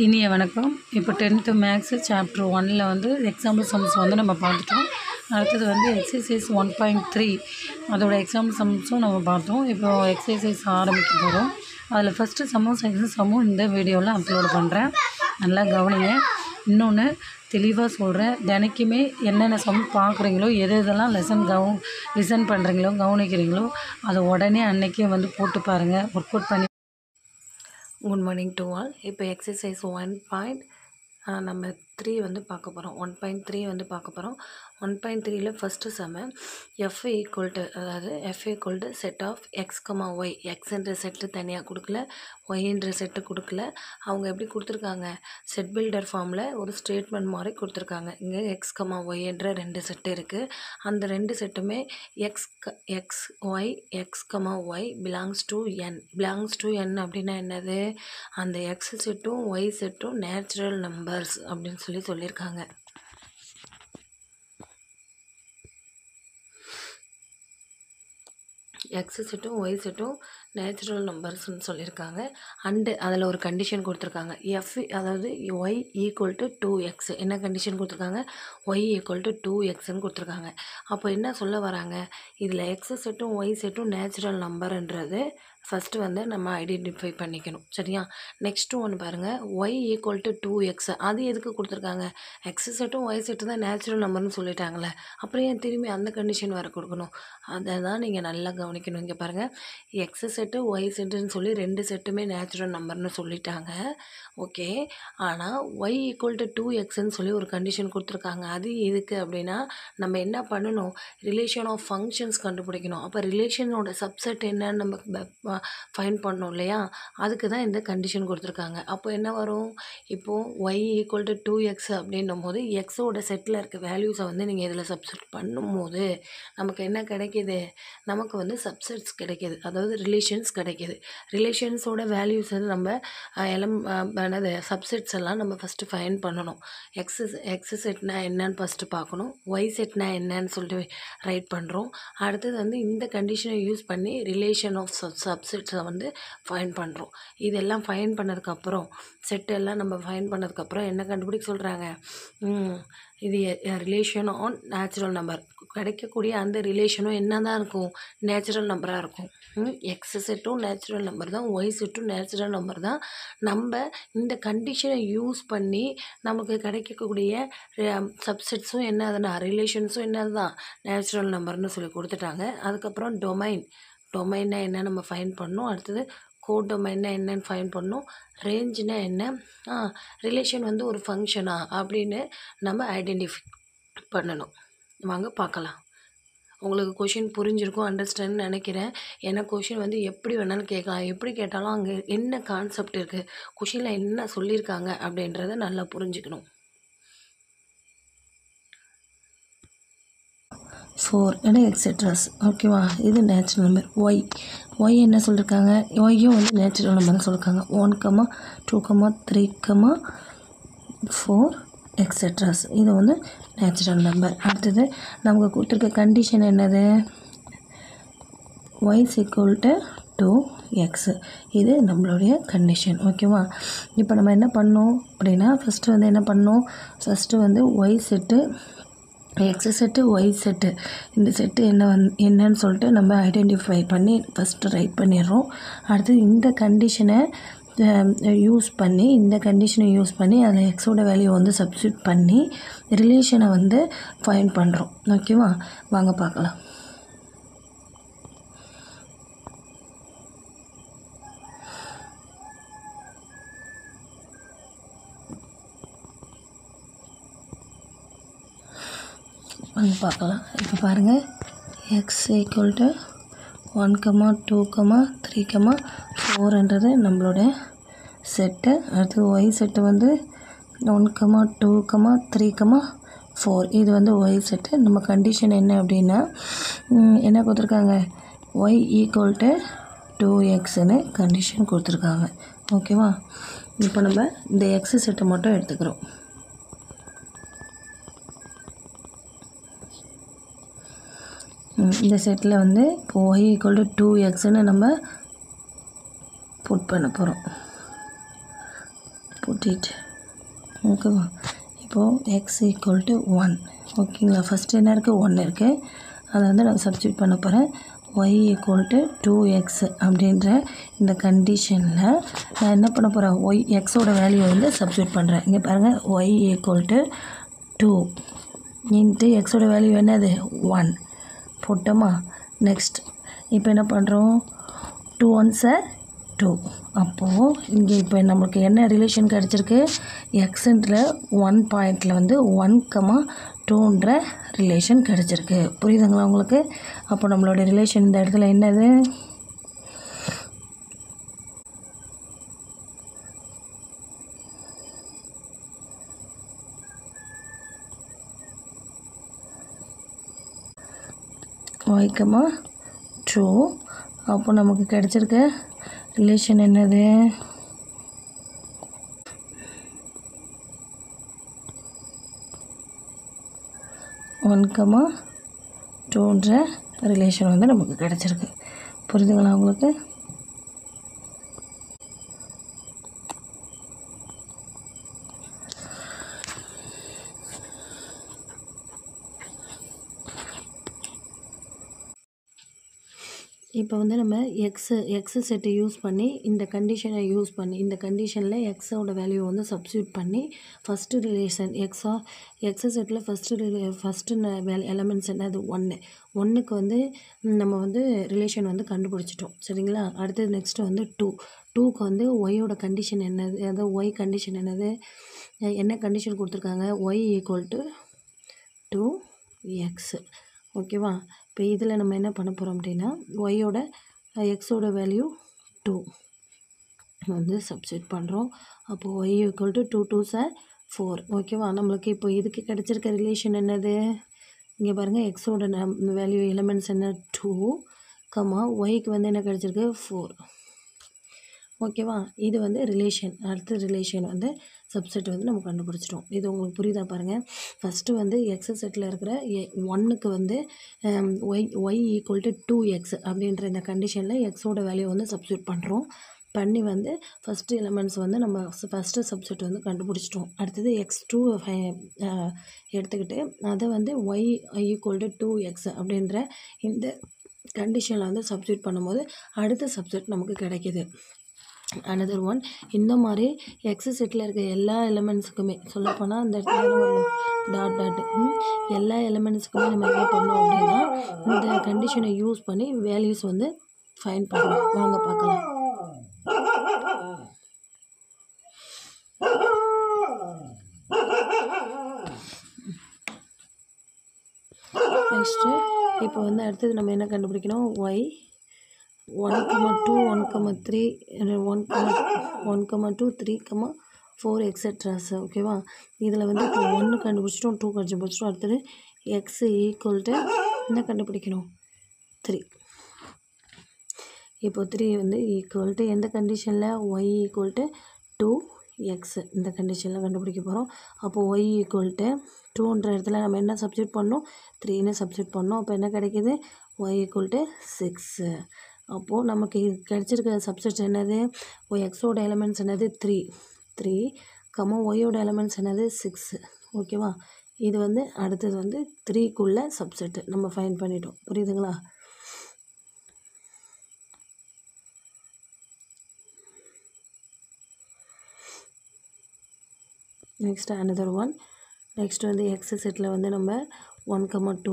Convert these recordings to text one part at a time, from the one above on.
இனிய வணக்கம். இப்போ 10th மேக்ஸு சாப்டர் 1ல் வந்து எக்ஸாம்பிள் சம்ஸ் வந்து நம்ம பார்த்துட்டோம். அடுத்தது வந்து எக்ஸசைஸ் 1.3 அதோட எக்ஸாம்பிள் சம்ஸும் நம்ம பார்த்தோம். இப்போ எக்ஸசைஸ் ஆரம்பிக்க போகிறோம். அதில் ஃபஸ்ட்டு சம்மும் செகண்ட் சம்மும் இந்த வீடியோவில் அப்லோட் பண்ணுறேன். நல்லா கவனிங்க. இன்னொன்று தெளிவாக சொல்கிறேன். தினைக்குமே என்னென்ன சம் பார்க்குறீங்களோ எதெல்லாம் லிசன் பண்ணுறீங்களோ கவனிக்கிறீங்களோ அதை உடனே அன்றைக்கே வந்து போட்டு பாருங்கள். ஒர்க் அவுட் பண்ணி. Good morning to all. இப்போ எக்ஸசைஸ் 1. நம்ம 3 வந்து பார்க்க போகிறோம். 1.3 வந்து பார்க்க போகிறோம். 1.3ல் ஃபஸ்ட்டு சம்மு எஃப் ஈக்குவல் டு, அதாவது F equal to set of X comma Y. எக்ஸ்ன்ற செட்டு தனியாக கொடுக்கல, ஒய்ன்ற செட்டு கொடுக்கல. அவங்க எப்படி கொடுத்துருக்காங்க, செட் பில்டர் ஃபார்மில் ஒரு ஸ்டேட்மெண்ட் மாதிரி கொடுத்துருக்காங்க. இங்கே எக்ஸ் கமா ஒய்ன்ற 2 செட்டு இருக்குது. அந்த 2 செட்டுமே X Y X comma Y belongs to N. Belongs to N அப்படின்னா என்னது, அந்த எக்ஸ் செட்டும் ஒய் செட்டும் நேச்சுரல் நம்பர்ஸ் அப்படின்னு சொல்லியிருக்காங்க. எக்ஸ் செட்டும் ஒய் செட்டும் நேச்சுரல் நம்பர்ஸ்ன்னு சொல்லியிருக்காங்க. அண்டு அதில் ஒரு கண்டிஷன் கொடுத்துருக்காங்க. எஃப், அதாவது ஒய் ஈக்குவல் டு 2x. என்ன கண்டிஷன் கொடுத்துருக்காங்க, ஒய் ஈக்குவல் டு 2xன்னு கொடுத்துருக்காங்க. அப்போ என்ன சொல்ல வராங்க, இதில் எக்ஸ் செட்டும் ஒய் செட்டும் நேச்சுரல் நம்பர்ன்றது ஃபஸ்ட்டு வந்து நம்ம ஐடென்டிஃபை பண்ணிக்கணும். சரியா? நெக்ஸ்ட்டு ஒன்று பாருங்கள், ஒய் ஈக்குவல் டு 2x. அது எதுக்கு கொடுத்துருக்காங்க, எக்ஸ் செட்டும் ஒய் செட்டும் தான் நேச்சுரல் நம்பர்னு சொல்லிட்டாங்களே, அப்புறம் ஏன் திரும்பி அந்த கண்டிஷன் வர கொடுக்கணும்? அதை தான் நீங்கள் நல்லா கவனிக்கணும். இங்கே பாருங்கள், எக்ஸ் செட்டு ஒய் செட்டுன்னு சொல்லி 2 செட்டுமே நேச்சுரல் நம்பர்னு சொல்லிட்டாங்க. ஓகே. ஆனால் ஒய் ஈக்குவல் டு 2xன்னு சொல்லி ஒரு கண்டிஷன் கொடுத்துருக்காங்க. அது எதுக்கு அப்படின்னா, நம்ம என்ன பண்ணணும், ரிலேஷன் ஆஃப் ஃபங்க்ஷன்ஸ் கண்டுபிடிக்கணும். அப்போ ரிலேஷனோட சப்செட் என்னன்னு நம்ம ஃபைண்ட் பண்ணோம் இல்லையா, அதுக்கு தான் இந்த கண்டிஷன் கொடுத்துருக்காங்க. அப்போ என்ன வரும், இப்போது ஒய் ஈக்குவல் டு 2x அப்படின்னும் போது எக்ஸோட செட்டில் இருக்க வேல்யூஸை வந்து நீங்கள் இதில் சப்செட் பண்ணும்போது நமக்கு என்ன கிடைக்கிது, நமக்கு வந்து சப்செட்ஸ் கிடைக்கிது, அதாவது ரிலேஷன்ஸ் கிடைக்கிது. ரிலேஷன்ஸோட வேல்யூஸ் வந்து நம்ம என்னது சப்செட்ஸ் எல்லாம் நம்ம ஃபஸ்ட்டு ஃபைண்ட் பண்ணணும். எக்ஸ் செட்னா என்னன்னு ஃபஸ்ட்டு பார்க்கணும், ஒய் செட்னா என்னன்னு சொல்லிட்டு ரைட் பண்ணுறோம். அடுத்தது வந்து இந்த கண்டிஷனை யூஸ் பண்ணி ரிலேஷன் ஆஃப் சப்செட்ஸை வந்து ஃபைண்ட் பண்ணுறோம். இதெல்லாம் ஃபைண்ட் பண்ணதுக்கப்புறம், செட்டெல்லாம் நம்ம ஃபைண்ட் பண்ணதுக்கப்புறம் என்ன கண்டுபிடிக்க சொல்கிறாங்க, இது ரிலேஷன் ஆன் நேச்சுரல் நம்பர். கிடைக்கக்கூடிய அந்த ரிலேஷனும் என்ன தான் இருக்கும், நேச்சுரல் நம்பராக இருக்கும். எக்ஸ் செட்டும் நேச்சுரல் நம்பர் தான், ஒய் செட்டும் நேச்சுரல் நம்பர் தான். நம்ம இந்த கண்டிஷனை யூஸ் பண்ணி நமக்கு கிடைக்கக்கூடிய சப்செட்ஸும் என்னதுன்னா ரிலேஷன்ஸும் என்னது தான், நேச்சுரல் நம்பர்னு சொல்லி கொடுத்துட்டாங்க. அதுக்கப்புறம் டொமைன்னா என்ன நம்ம ஃபைண்ட் பண்ணணும். அடுத்தது கோடொமைன்னா என்னன்னு ஃபைண்ட் பண்ணணும். ரேஞ்சுனா என்ன, ரிலேஷன் வந்து ஒரு ஃபங்க்ஷனா அப்படின்னு நம்ம ஐடென்டிஃபை பண்ணணும். வாங்க பார்க்கலாம். உங்களுக்கு கொஷின் புரிஞ்சிருக்கும், அண்டர்ஸ்டாண்ட் நினைக்கிறேன். ஏன்னா கொஷின் வந்து எப்படி வேணாலும் கேட்கலாம். எப்படி கேட்டாலும் அங்கே என்ன கான்செப்ட் இருக்குது, கொஷினில் என்ன சொல்லியிருக்காங்க அப்படின்றத நல்லா புரிஞ்சுக்கணும். 4 என எக்ஸெட்ராஸ். ஓகேவா? இது நேச்சுரல் நம்பர். ஒய் என்ன சொல்லியிருக்காங்க, ஒய்யும் வந்து நேச்சுரல் நம்பர்னு சொல்லியிருக்காங்க. 1, 2, 3, 4 எக்ஸெட்ராஸ். இது வந்து நேச்சுரல் நம்பர். அடுத்தது நமக்கு கொடுத்துருக்க கண்டிஷன் என்னது, ஒய் ஈக்குவல் டு 2x. இது நம்மளுடைய கண்டிஷன். ஓகேவா? இப்போ நம்ம என்ன பண்ணோம் அப்படின்னா, ஃபஸ்ட்டு வந்து என்ன பண்ணோம், ஃபஸ்ட்டு வந்து Y set X set Y set இந்த செட்டு என்னன்னு சொல்லிட்டு நம்ம ஐடென்டிஃபை பண்ணி ஃபஸ்ட்டு ரைட் பண்ணிடுறோம். அடுத்து இந்த கண்டிஷனை யூஸ் பண்ணி அதில் எக்ஸோட வேல்யூ வந்து சப்ஸ்டியூட் பண்ணி ரிலேஷனை வந்து ஃபைண்ட் பண்ணுறோம். ஓகேவா? வாங்க பார்க்கலாம். வந்து பார்க்கலாம். இப்போ பாருங்கள், எக்ஸ் ஈக்குவல் டு 1, 2, 3, 4ன்றது நம்மளோட செட்டு. அடுத்து ஒய் செட்டு வந்து 1, 2, 3, 4. இது வந்து ஒய் செட்டு. நம்ம கண்டிஷன் என்ன அப்படின்னா, என்ன கொடுத்துருக்காங்க, ஒய் ஈக்குவல் டு 2xன்னு கண்டிஷன் கொடுத்துருக்காங்க. ஓகேவா? இப்போ நம்ம இந்த எக்ஸ் செட்டை மட்டும் எடுத்துக்கிறோம். இந்த செட்டில் வந்து இப்போ ஒய் ஈக்குவல் டு 2xன்னு நம்ம புட் பண்ண போகிறோம். புட் இட் ஓகேவா. இப்போது எக்ஸ் ஈக்குவல் டு 1 ஓகேங்களா. ஃபஸ்ட்டு என்ன இருக்குது 1 இருக்குது, அதை வந்து நான் சப்ஸ்டியூட் பண்ண போகிறேன். ஒய் ஈக்குவல் டு 2x அப்படின்ற இந்த கண்டிஷனில் நான் என்ன பண்ண போகிறேன், ஒய் எக்ஸோட வேல்யூ வந்து சப்ஸ்டியூட் பண்ணுறேன். இங்கே பாருங்கள், ஒய் ஈக்குவல் டு 2 இன்ட்டு எக்ஸோட வேல்யூ என்னது 1 போட்டோமா. நெக்ஸ்ட் இப்போ என்ன பண்ணுறோம், 2 1s 2. அப்போது இங்கே இப்போ நம்மளுக்கு என்ன ரிலேஷன் கிடச்சிருக்கு, எக்ஸுன்ற 1 பாயிண்டில் வந்து 1,2ன்ற ரிலேஷன் கிடச்சிருக்கு. புரியுதுங்களா உங்களுக்கு. அப்போ நம்மளோட ரிலேஷன் இந்த இடத்துல என்னது, y,2. அப்போ நமக்கு கிடச்சிருக்க ரிலேஷன் என்னது, ஒன் கமா டூன்ற ரிலேஷன் வந்து நமக்கு கிடச்சிருக்கு. புரியுதுங்களா உங்களுக்கு. இப்போ வந்து நம்ம எக்ஸு செட்டை யூஸ் பண்ணி இந்த கண்டிஷனை யூஸ் பண்ணி இந்த கண்டிஷனில் எக்ஸோட வேல்யூ வந்து சப்ஸ்டியூட் பண்ணி first relation x settle first elements என்னது 1க்கு வந்து நம்ம வந்து ரிலேஷன் வந்து கண்டுபிடிச்சிட்டோம் சரிங்களா. அடுத்தது நெக்ஸ்ட்டு வந்து 2க்கு வந்து ஒய்யோட கண்டிஷன் என்னது, அதாவது ஒய் கண்டிஷன் என்னது, என்ன கண்டிஷன் கொடுத்துருக்காங்க, ஒய் ஈக்குவல் டு 2x ஓகேவா. இப்போ இதில் நம்ம என்ன பண்ண போகிறோம் அப்படின்னா, ஒய்யோட எக்ஸோட வேல்யூ 2 வந்து சப்ஸ்டியூட் பண்ணுறோம். அப்போது ஒய் ஈக்குவல் டு 2 2s 4 ஓகேவா. நம்மளுக்கு இப்போ இதுக்கு கிடச்சிருக்க ரிலேஷன் என்னது, இங்கே பாருங்கள், எக்ஸோட வேல்யூ எலிமெண்ட்ஸ் என்ன 2, ஒய்க்கு வந்து என்ன கிடச்சிருக்கு 4 ஓகேவா. இது வந்து ரிலேஷன். அடுத்த ரிலேஷன் வந்து சப்செட் வந்து நம்ம கண்டுபிடிச்சிட்டோம். இது உங்களுக்கு புரியுதா பாருங்கள். ஃபஸ்ட்டு வந்து எக்ஸ் செட்டில் இருக்கிற 1க்கு வந்து ஒய் ஈக்குவல் டு 2x அப்படின்ற இந்த கண்டிஷனில் எக்ஸோட வேல்யூ வந்து சப்ஸ்டியூட் பண்ணுறோம். பண்ணி வந்து ஃபஸ்ட்டு எலிமெண்ட்ஸ் வந்து நம்ம ஃபஸ்ட்டு சப்செட் வந்து கண்டுபிடிச்சிட்டோம். அடுத்தது x2 எடுத்துக்கிட்டு அதை வந்து ஒய் ஈக்குவல் டு 2x அப்படின்ற இந்த கண்டிஷனில் வந்து சப்ஸ்டியூட் பண்ணும்போது அடுத்த சப்செட் நமக்கு கிடைக்கிது. அனதர் ஒன், இந்த மாதிரி எக்ஸு செட்டில் இருக்க எல்லா எலிமெண்ட்ஸுக்குமே சொல்லப்போனால் அந்த டாட் எல்லா எலிமெண்ட்ஸுக்குமே நம்ம என்ன பண்ணோம் அப்படின்னா இந்த கண்டிஷனை யூஸ் பண்ணி வேல்யூஸ் வந்து ஃபைண்ட் பண்ணலாம். வாங்க பார்க்கலாம். நெக்ஸ்ட்டு இப்போ வந்து அடுத்தது நம்ம என்ன கண்டுபிடிக்கணும், ஒய் 1,2 1,3 1,2 3,4 எக்ஸெட்ராஸ் ஓகேவா. இதில் வந்து இப்போ 1 கண்டுபிடிச்சிட்டோம், 2 கண்டுபிடிச்சிட்டோம். அடுத்தது எக்ஸ் ஈக்குவல் டு என்ன கண்டுபிடிக்கணும் 3. இப்போ 3 வந்து ஈக்குவல் டு எந்த கண்டிஷனில், ஒய் ஈக்குவல் டு 2x இந்த கண்டிஷனில் கண்டுபிடிக்க போகிறோம். அப்போது ஒய் ஈக்குவல் டு 2ன்ற இடத்துல நம்ம என்ன சப்ஸ்டியூட் பண்ணோம், 3ன்னு சப்ஸ்டியூட் பண்ணோம். அப்போ என்ன கிடைக்கிது, ஒய் ஈக்குவல் டு 6. அப்போது நமக்கு கிடச்சிருக்க சப்செட் என்னது, எக்ஸோட எலிமெண்ட்ஸ் என்னது 3 ஒய்யோட எலிமெண்ட்ஸ் என்னது 6 ஓகேவா. இது வந்து அடுத்தது வந்து 3க்குள்ளே சப்செட்டு நம்ம ஃபைண்ட் பண்ணிட்டோம். புரியுதுங்களா. நெக்ஸ்ட்டு அனதர் ஒன், நெக்ஸ்ட் வந்து எக்ஸ் செட்டில் வந்து நம்ம 1,2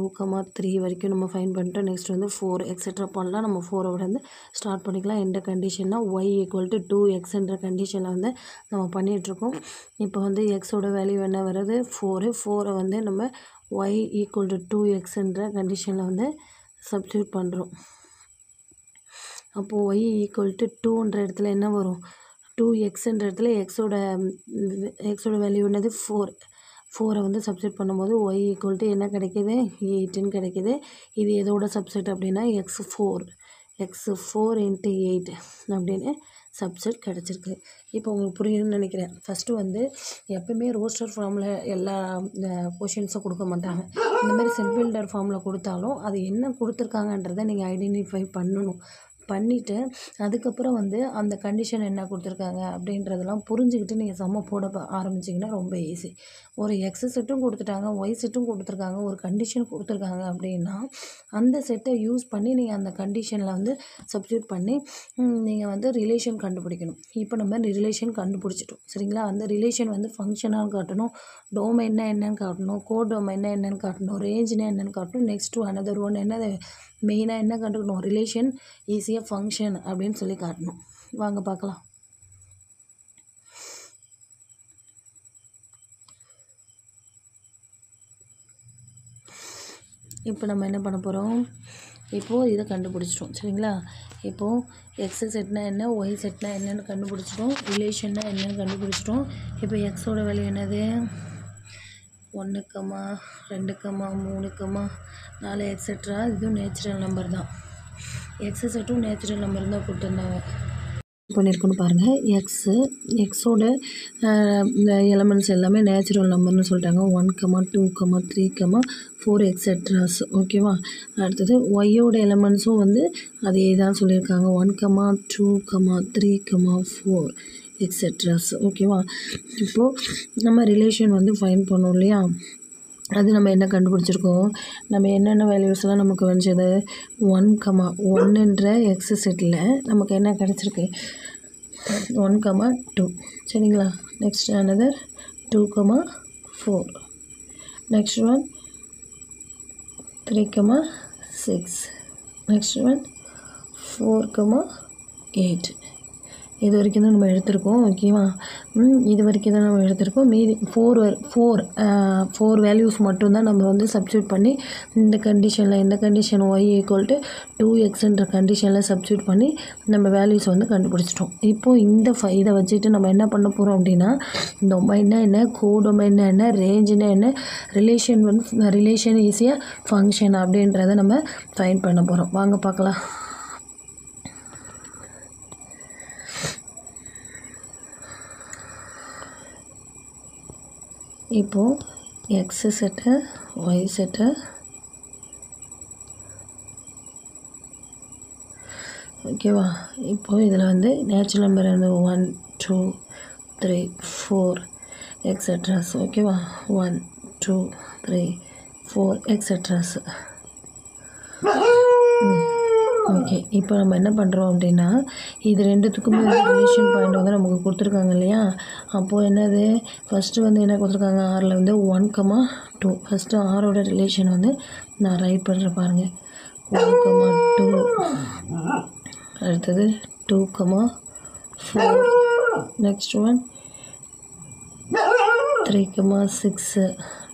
3 வரைக்கும் நம்ம ஃபைண்ட் பண்ணிட்டோம். நெக்ஸ்ட் வந்து 4 எக்ஸெட்ரா பண்ணலாம். நம்ம 4 வந்து ஸ்டார்ட் பண்ணிக்கலாம். எந்த கண்டிஷன்னா ஒய் ஈக்குவல் டு 2xன்ற கண்டிஷனில் வந்து நம்ம பண்ணிகிட்ருக்கோம். இப்போ வந்து எக்ஸோட வேல்யூ என்ன வருது 4 வந்து நம்ம ஒய் ஈக்குவல் டு 2xன்ற கண்டிஷனில் வந்து சப்ஸ்டியூட் பண்ணுறோம். அப்போது ஒய் ஈக்குவல் டு 2ன்ற இடத்துல என்ன வரும், 2xன்ற இடத்துல எக்ஸோட வேல்யூ என்னது 4 வந்து சப்ஸ்டியூட் பண்ணும்போது ஒய் ஈக்குவல் டு என்ன கிடைக்கிது 8ன்னு கிடைக்கிது. இது எதோட சப்செட் அப்படின்னா x4 இன்ட்டு 8 அப்படின்னு சப்செட் கிடச்சிருக்கு. இப்போ உங்களுக்கு புரியுதுன்னு நினைக்கிறேன். ஃபஸ்ட்டு வந்து எப்பவுமே ரோஸ்டர் ஃபார்மில் எல்லா கொஷின்ஸும் கொடுக்க மாட்டாங்க. இந்த மாதிரி செட் பில்டர் ஃபார்மில் கொடுத்தாலும் அது என்ன கொடுத்துருக்காங்கன்றதை நீங்கள் ஐடென்டிஃபை பண்ணணும். பண்ணிவிட்டு அதுக்கப்புறம் வந்து அந்த கண்டிஷன் என்ன கொடுத்துருக்காங்க அப்படின்றதெல்லாம் புரிஞ்சுக்கிட்டு நீங்கள் சம்ம போட ஆரம்பிச்சிங்கன்னா ரொம்ப ஈஸி. ஒரு எக்ஸ் செட்டும் கொடுத்துட்டாங்க, ஒய் செட்டும் கொடுத்துருக்காங்க, ஒரு கண்டிஷன் கொடுத்துருக்காங்க அப்படின்னா அந்த செட்டை யூஸ் பண்ணி நீங்கள் அந்த கண்டிஷனில் வந்து சப்ஸ்டியூட் பண்ணி நீங்கள் வந்து ரிலேஷன் கண்டுபிடிக்கணும். இப்போ நம்ம ரிலேஷன் கண்டுபிடிச்சிட்டோம் சரிங்களா. அந்த ரிலேஷன் வந்து ஃபங்க்ஷனாக காட்டணும், டொமைன்னா என்னன்னு காட்டணும், கோட் டொமைன்னா என்னன்னு காட்டணும், ரேஞ்சுனா என்னன்னு காட்டணும். நெக்ஸ்ட்டு அனதர் ஒன் என்ன மெயினாக என்ன கண்டுக்கணும், ரிலேஷன் ஈஸியாக ஃபங்க்ஷன் அப்படின்னு சொல்லி காட்டணும். வாங்க பார்க்கலாம். இப்போ நம்ம என்ன பண்ண போகிறோம், இப்போது இதை கண்டுபிடிச்சிட்டோம் சரிங்களா. இப்போது எக்ஸ் செட்னா என்ன, ஒய் செட்னா என்னென்னு கண்டுபிடிச்சிட்டோம், ரிலேஷன்னா என்னென்னு கண்டுபிடிச்சிட்டோம். இப்போ எக்ஸோட வேல்யூ என்னது 1, 2, 3, 4 எக்ஸெட்ரா. இதுவும் நேச்சுரல் நம்பர் தான். எக்ஸ் செட்டும் நேச்சுரல் நம்பர் தான் கொடுத்துருந்தாங்க. பண்ணியிருக்கோன்னு பாருங்கள். எக்ஸோட இந்த எலமெண்ட்ஸ் எல்லாமே நேச்சுரல் நம்பர்னு சொல்லிட்டாங்க. 1, 2, 3, 4 எக்ஸெட்ராஸ் ஓகேவா. அடுத்தது ஒய்யோட எலமெண்ட்ஸும் வந்து அதே தான் சொல்லியிருக்காங்க. 1, 2, 3, 4 எக்ஸெட்ராஸ் ஓகேவா. இப்போது நம்ம ரிலேஷன் வந்து ஃபைண்ட் பண்ணோம் இல்லையா, அது நம்ம என்ன கண்டுபிடிச்சிருக்கோம், நம்ம என்னென்ன வேல்யூஸ்லாம் நமக்கு வந்துச்சது 1, எக்ஸ் செட்டில் நமக்கு என்ன கிடச்சிருக்கு 1, 2 சரிங்களா. Next another 2, 4, next one 3, 6, next one 4, 8. இது வரைக்கும் தான் நம்ம எடுத்திருக்கோம் ஓகேவா. இது வரைக்கும் தான் நம்ம எடுத்திருக்கோம். மீதி 4 வேல்யூஸ் மட்டும்தான் நம்ம வந்து சப்ஸ்டியூட் பண்ணி இந்த கண்டிஷன் y = 2x கண்டிஷனில் சப்ஸ்டியூட் பண்ணி நம்ம வேல்யூஸ் வந்து கண்டுபிடிச்சிட்டோம். இப்போது இதை வச்சுட்டு நம்ம என்ன பண்ண போகிறோம் அப்படின்னா, டொமைன்னா என்ன, கோடொமைன்னா என்ன, ரேஞ்சுனா என்ன, ரிலேஷன் ஈஸியாக ஃபங்க்ஷன் அப்படின்றத நம்ம ஃபைண்ட் பண்ண போகிறோம். வாங்க பார்க்கலாம். இப்போது எக்ஸ் செட்டு, ஒய் செட்டு, ஓகேவா. இப்போது இதில் வந்து நேச்சுரல் நம்பர் வந்து 1, 2, 3, 4 எக்ஸெட்ராஸ் ஓகேவா. 1, 2, 3, 4 எக்ஸெட்ராஸ். ஓகே. இப்போ நம்ம என்ன பண்ணுறோம் அப்படின்னா, இது ரெண்டுத்துக்குமே ரிலேஷன் பாயிண்ட் வந்து நமக்கு கொடுத்துருக்காங்க இல்லையா. அப்போது என்னது, ஃபஸ்ட்டு வந்து என்ன கொடுத்துருக்காங்க, ஆரில் வந்து 1, 2. ஃபஸ்ட்டு ஆரோட ரிலேஷன் வந்து நான் ரைட் பண்ணுறேன் பாருங்கள். 1, 2, அடுத்தது 2, 4, நெக்ஸ்ட் ஒன் 3, 6,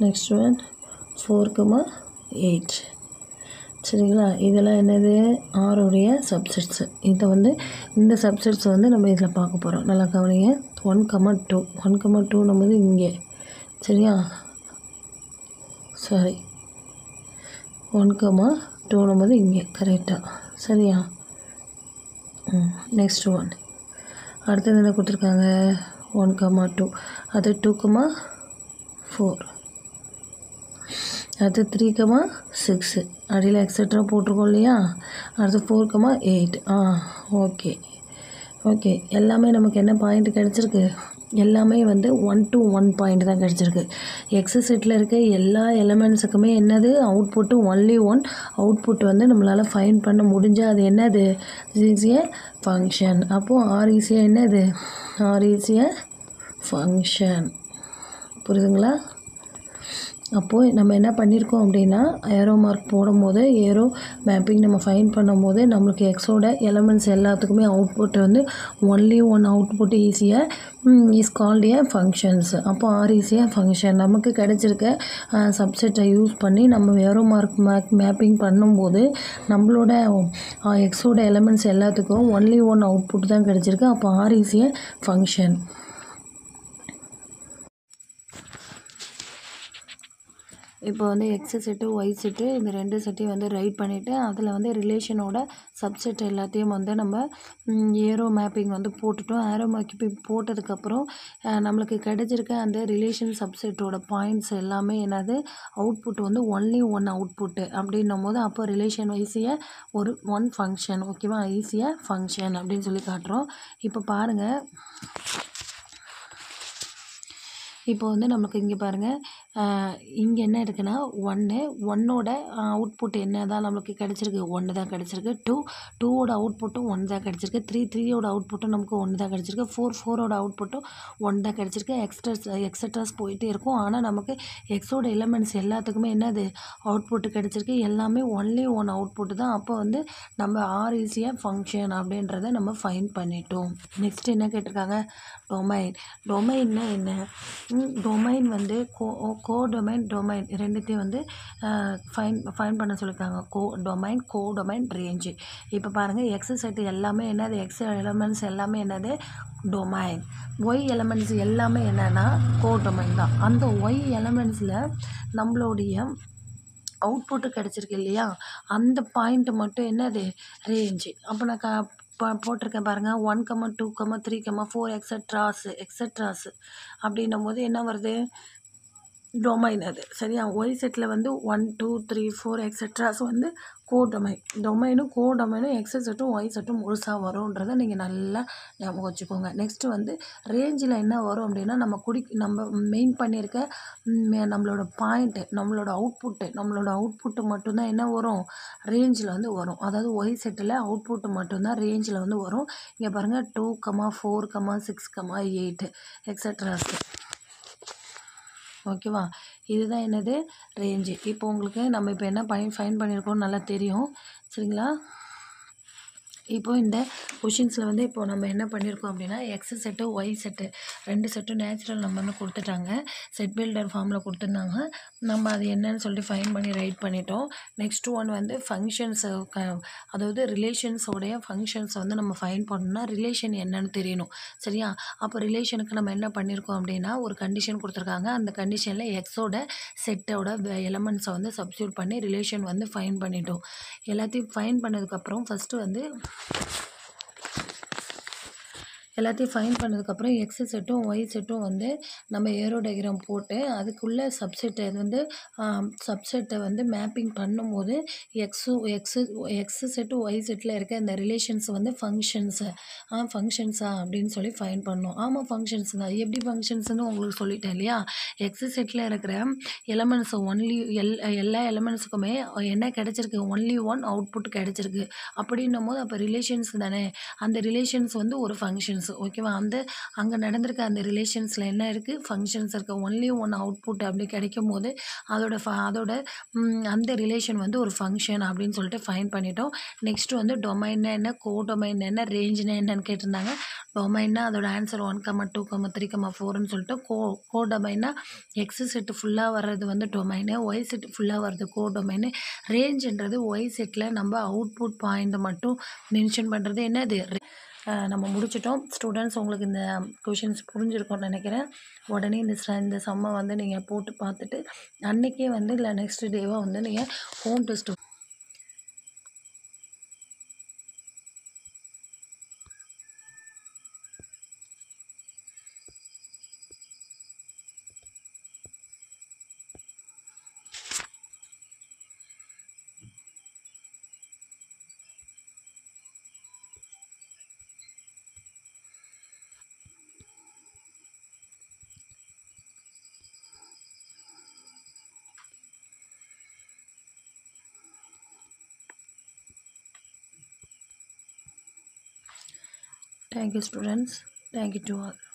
நெக்ஸ்ட் ஒன் 4, 8 சரிங்களா. இதெல்லாம் என்னது, ஆரோடைய சப்செட்ஸு. இதை வந்து இந்த சப்செட்ஸ் வந்து நம்ம இதில் பார்க்க போகிறோம். நல்லா கவனிங்க. 1, 2 1, 2 நம்ம இங்கே சரியா, சாரி 1, 2 நம்ம இங்கே கரெக்டாக சரியா. நெக்ஸ்ட் ஒன் அடுத்தது என்ன கொடுத்துருக்காங்க 1, 2, அது 2, 4, அடுத்து 3, 6 அடியில் எக்ஸெட்ரா போட்டிருக்கோம் இல்லையா. அடுத்து 4, 8. ஓகே எல்லாமே நமக்கு என்ன பாயிண்ட் கிடச்சிருக்கு, எல்லாமே வந்து 1 to 1 பாயிண்ட் தான் கிடச்சிருக்கு. எக்ஸ் செட்டில் இருக்க எல்லா எலமெண்ட்ஸுக்குமே என்னது அவுட்புட்டு ஒன்லி 1 அவுட்புட் வந்து நம்மளால் ஃபைண்ட் பண்ண முடிஞ்சால் அது என்னது ஈஸிய ஃபங்க்ஷன். அப்போது ஆர்இசியா என்னது, ஆர்இசியா ஃபங்க்ஷன். புரியுதுங்களா. அப்போது நம்ம என்ன பண்ணியிருக்கோம் அப்படின்னா, ஏரோ மார்க் போடும்போது ஏரோ மேப்பிங் நம்ம ஃபைண்ட் பண்ணும்போது நம்மளுக்கு எக்ஸோட எலமெண்ட்ஸ் எல்லாத்துக்குமே அவுட்புட் வந்து only 1 output is called A functions. அப்போ ஆர்இசியாக ஃபங்க்ஷன் நமக்கு கிடைச்சிருக்க சப்செட்டை யூஸ் பண்ணி நம்ம ஏரோ மார்க் மேப்பிங் பண்ணும்போது நம்மளோட எக்ஸோட எலமெண்ட்ஸ் எல்லாத்துக்கும் ஒன்லி 1 அவுட்புட் தான் கிடச்சிருக்கு. அப்போ ஆர்இசியாக ஃபங்க்ஷன். இப்போ வந்து எக்ஸ் செட்டு ஒய் செட்டு இந்த 2 செட்டையும் வந்து ரைட் பண்ணிவிட்டு அதில் வந்து ரிலேஷனோட சப்செட் எல்லாத்தையும் வந்து நம்ம ஏரோ மேப்பிங் வந்து போட்டுட்டோம். ஏரோ மேப்பிங் போட்டதுக்கப்புறம் நம்மளுக்கு கிடைச்சிருக்க அந்த ரிலேஷன் சப்செட்டோட பாயிண்ட்ஸ் எல்லாமே என்னது அவுட்புட் வந்து ஒன்லி ஒன் அவுட்புட்டு அப்படின்னும் போது அப்போ ரிலேஷன் ஈஸியாக ஒரு ஒன் ஃபங்க்ஷன் ஓகேவா, ஈஸியாக ஃபங்க்ஷன் அப்படின்னு சொல்லி காட்டுறோம். இப்போ பாருங்கள், இப்போ வந்து நமக்கு இங்கே பாருங்கள், இங்கே என்ன இருக்குன்னா ஒன்னோட அவுட்புட் என்ன தான் நம்மளுக்கு கிடச்சிருக்கு, 1 தான் கிடச்சிருக்கு. 2ஓட அவுட்புட்டும் 1 தான் கிடச்சிருக்கு. 3ஓட அவுட்புட்டும் நமக்கு 1 தான் கிடச்சிருக்கு. 4ஓட அவுட்புட்டும் 1 தான் கிடச்சிருக்கு. எக்ஸட்ராஸ் போயிட்டே இருக்கும். ஆனால் நமக்கு எக்ஸோட எலிமெண்ட்ஸ் எல்லாத்துக்குமே என்னது அவுட்புட்டு கிடச்சிருக்கு. எல்லாமே ஒன்லி ஒன் அவுட்புட்டு தான். அப்போ வந்து நம்ம ஆர் ஈஸியாக ஃபங்க்ஷன் அப்படின்றத நம்ம ஃபைண்ட் பண்ணிட்டோம். நெக்ஸ்ட் என்ன கேட்டிருக்காங்க, டொமைன். டொமைன்னா என்ன, டொமைன் வந்து கோடொமைன் டொமைன் ரெண்டுத்தையும் வந்து ஃபைன் பண்ண சொல்லியிருக்காங்க. Codomain range. இப்போ பாருங்கள், எக்ஸ் செட் எல்லாமே என்னது, எக்ஸ் எலமெண்ட்ஸ் எல்லாமே என்னது டொமைன். ஒய் எலமெண்ட்ஸ் எல்லாமே என்னென்னா கோடொமைன் தான். அந்த ஒய் எலமெண்ட்ஸில் நம்மளுடைய அவுட்புட்டு கிடச்சிருக்கு இல்லையா, அந்த பாயிண்ட் மட்டும் என்னது ரேஞ்சு. அப்போ நான் போட்டிருக்கேன் பாருங்கள், 1, 2, 3, 4 எக்ஸட்ராஸ் அப்படின்னும் போது என்ன வருது, டொமைன் அது சரியா. ஒய் செட்டில் வந்து 1, 2, 3, 4 எக்ஸட்ராஸ் வந்து டொமைனும் எக்ஸ் செட்டும் ஒய் செட்டும் முழுசாக வரும்ன்றதை நீங்கள் நல்லா ஞாபகம் வச்சுக்கோங்க. நெக்ஸ்ட்டு வந்து ரேஞ்சில் என்ன வரும் அப்படின்னா, நம்ம மெயின் பண்ணியிருக்க நம்மளோட பாயிண்ட்டு, நம்மளோட அவுட்புட்டு மட்டும்தான் என்ன வரும், ரேஞ்சில் வந்து வரும். அதாவது ஒய் செட்டில் அவுட்புட்டு மட்டும்தான் ரேஞ்சில் வந்து வரும். இங்கே பாருங்கள், 2, 4, 6, 8 எக்ஸட்ராஸ் ஓகேவா. இதுதான் என்னது ரேஞ்சு. இப்போ உங்களுக்கு நம்ம இப்போ என்ன ஃபைண்ட் பண்ணியிருக்கோம்னு நல்லா தெரியும் சரிங்களா. இப்போது இந்த கொஷின்ஸில் வந்து இப்போது நம்ம என்ன பண்ணியிருக்கோம் அப்படின்னா, எக்ஸ் செட்டு ஒய் செட்டு 2 செட்டும் நேச்சுரல் நம்பர்னு கொடுத்துட்டாங்க. செட் பில்டர் ஃபார்மில் கொடுத்துருந்தாங்க. நம்ம அது என்னன்னு சொல்லிட்டு ஃபைன் பண்ணி ரைட் பண்ணிட்டோம். நெக்ஸ்ட் ஒன் வந்து ஃபங்க்ஷன்ஸு, அதாவது ரிலேஷன்ஸோடைய ஃபங்க்ஷன்ஸை வந்து நம்ம ஃபைன் பண்ணணும்னா ரிலேஷன் என்னன்னு தெரியணும் சரியா. அப்போ ரிலேஷனுக்கு நம்ம என்ன பண்ணியிருக்கோம் அப்படின்னா, ஒரு கண்டிஷன் கொடுத்துருக்காங்க. அந்த கண்டிஷனில் எக்ஸோட செட்டோட எலமெண்ட்ஸை வந்து சப்ஸ்டியூட் பண்ணி ரிலேஷன் வந்து ஃபைன் பண்ணிட்டோம். எல்லாத்தையும் ஃபைன் பண்ணதுக்கப்புறம் எல்லாத்தையும் ஃபைன் பண்ணதுக்கப்புறம் எக்ஸ் செட்டும் ஒய் செட்டும் வந்து நம்ம ஏரோ டயக்ராம் போட்டு அதுக்குள்ளே சப்செட்டை வந்து மேப்பிங் பண்ணும்போது எக்ஸ் செட்டு ஒய் செட்டில் இருக்க இந்த ரிலேஷன்ஸ் வந்து ஃபங்க்ஷன்ஸா அப்படின்னு சொல்லி ஃபைன் பண்ணோம். ஆமாம், ஃபங்க்ஷன்ஸ் தான். எப்படி ஃபங்க்ஷன்ஸ்னு உங்களுக்கு சொல்லிட்டேன் இல்லையா. எக்ஸ் செட்டில் இருக்கிற எலமெண்ட்ஸ் எல்லா எலமெண்ட்ஸுக்குமே என்ன கிடச்சிருக்கு, ஒன்லி ஒன் அவுட்புட் கிடச்சிருக்கு. அப்படின்னும் போது அப்போ ரிலேஷன்ஸ் தானே, அந்த ரிலேஷன்ஸ் வந்து ஒரு ஃபங்க்ஷன்ஸ் ஓகேவா. அங்கே நடந்திருக்க அந்த ரிலேஷன்ஸில் என்ன இருக்குது, ஃபங்க்ஷன்ஸ் இருக்குது. ஒன்லி ஒன் அவுட்புட் அப்படி கிடைக்கும் போது அதோட அந்த ரிலேஷன் வந்து ஒரு ஃபங்க்ஷன் அப்படின்னு சொல்லிட்டு ஃபைன் பண்ணிட்டோம். நெக்ஸ்ட்டு வந்து டொமைன்னா என்ன, கோடொமைன் என்ன, ரேஞ்சுனா என்னன்னு கேட்டிருந்தாங்க. டொமைன்னா அதோட ஆன்சர் 1, 2, 3, 4ன்னு சொல்லிட்டு, கோடொமைன்னா எக்ஸ் செட்டு ஃபுல்லாக வர்றது வந்து டொமைனு, ஒய் செட்டு ஃபுல்லாக வர்றது கோடொமைனு. ரேஞ்சுன்றது ஒய் செட்டில் நம்ம அவுட்புட் பாயிண்ட் மட்டும் மென்ஷன் பண்ணுறது என்னது. நம்ம முடிச்சிட்டோம் ஸ்டூடெண்ட்ஸ். உங்களுக்கு இந்த கொஷின்ஸ் புரிஞ்சிருக்கும்னு நினைக்கிறேன். உடனே இந்த சம்மை வந்து நீங்கள் போட்டு பார்த்துட்டு அன்றைக்கே வந்து இல்லை நெக்ஸ்ட் டேவாக வந்து நீங்கள் home test. Thank you students. Thank you to all.